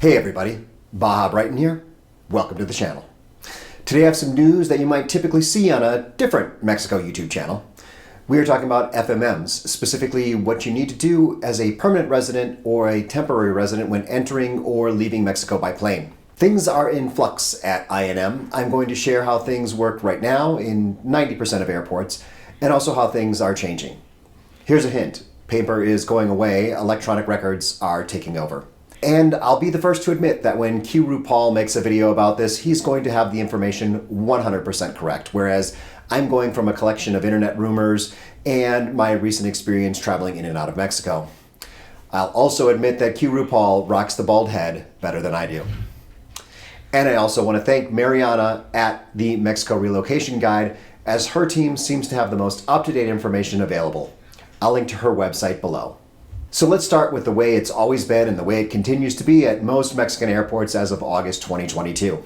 Hey everybody, Baja Brighton here. Welcome to the channel. Today I have some news that you might typically see on a different Mexico YouTube channel. We are talking about FMMs, specifically what you need to do as a permanent resident or a temporary resident when entering or leaving Mexico by plane. Things are in flux at INM. I'm going to share how things work right now in 90% of airports and also how things are changing. Here's a hint. Paper is going away, electronic records are taking over. And I'll be the first to admit that when Q RuPaul makes a video about this, he's going to have the information 100% correct, whereas I'm going from a collection of internet rumors and my recent experience traveling in and out of Mexico. I'll also admit that Q RuPaul rocks the bald head better than I do. And I also want to thank Mariana at the Mexico Relocation Guide, as her team seems to have the most up-to-date information available. I'll link to her website below. So let's start with the way it's always been and the way it continues to be at most Mexican airports as of August 2022.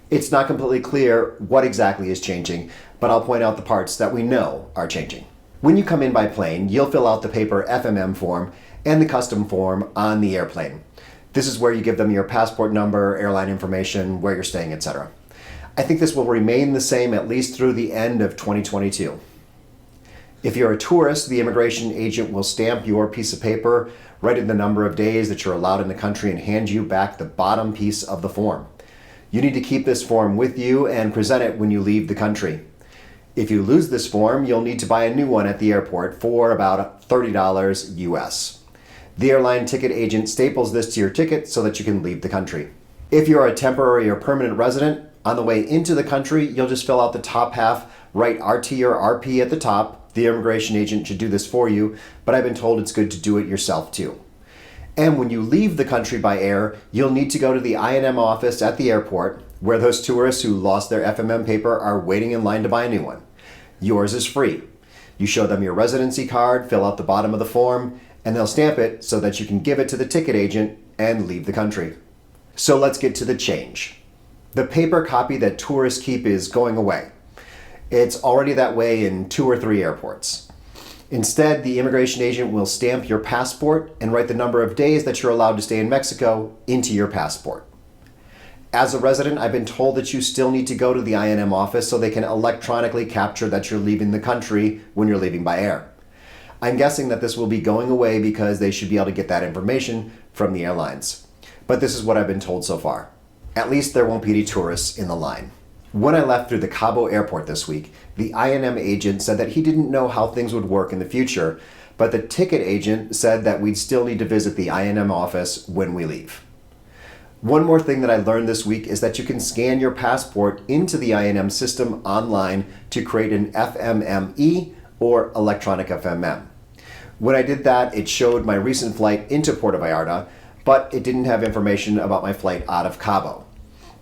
It's not completely clear what exactly is changing, but I'll point out the parts that we know are changing. When you come in by plane, you'll fill out the paper FMM form and the custom form on the airplane. This is where you give them your passport number, airline information, where you're staying, etc. I think this will remain the same at least through the end of 2022. If you're a tourist, the immigration agent will stamp your piece of paper, write in the number of days that you're allowed in the country, and hand you back the bottom piece of the form. You need to keep this form with you and present it when you leave the country. If you lose this form, you'll need to buy a new one at the airport for about $30 US. The airline ticket agent staples this to your ticket so that you can leave the country. If you're a temporary or permanent resident, on the way into the country, you'll just fill out the top half, write RT or RP at the top. The immigration agent should do this for you, but I've been told it's good to do it yourself too. And when you leave the country by air, you'll need to go to the INM office at the airport, where those tourists who lost their FMM paper are waiting in line to buy a new one. Yours is free. You show them your residency card, fill out the bottom of the form, and they'll stamp it so that you can give it to the ticket agent and leave the country. So let's get to the change. The paper copy that tourists keep is going away. It's already that way in 2 or 3 airports. Instead, the immigration agent will stamp your passport and write the number of days that you're allowed to stay in Mexico into your passport. As a resident, I've been told that you still need to go to the INM office so they can electronically capture that you're leaving the country when you're leaving by air. I'm guessing that this will be going away because they should be able to get that information from the airlines. But this is what I've been told so far. At least there won't be any tourists in the line. When I left through the Cabo airport this week, the INM agent said that he didn't know how things would work in the future, but the ticket agent said that we'd still need to visit the INM office when we leave. One more thing that I learned this week is that you can scan your passport into the INM system online to create an FMME or Electronic FMM. When I did that, it showed my recent flight into Puerto Vallarta, but it didn't have information about my flight out of Cabo.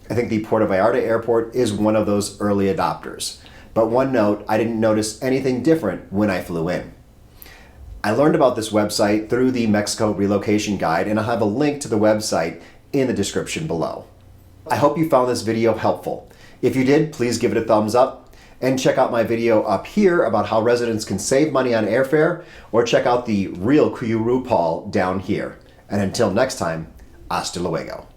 I think the Puerto Vallarta airport is one of those early adopters. But one note, I didn't notice anything different when I flew in. I learned about this website through the Mexico Relocation Guide, and I'll have a link to the website in the description below. I hope you found this video helpful. If you did, please give it a thumbs up, and check out my video up here about how residents can save money on airfare, or check out the real Q RuPaul down here. And until next time, hasta luego.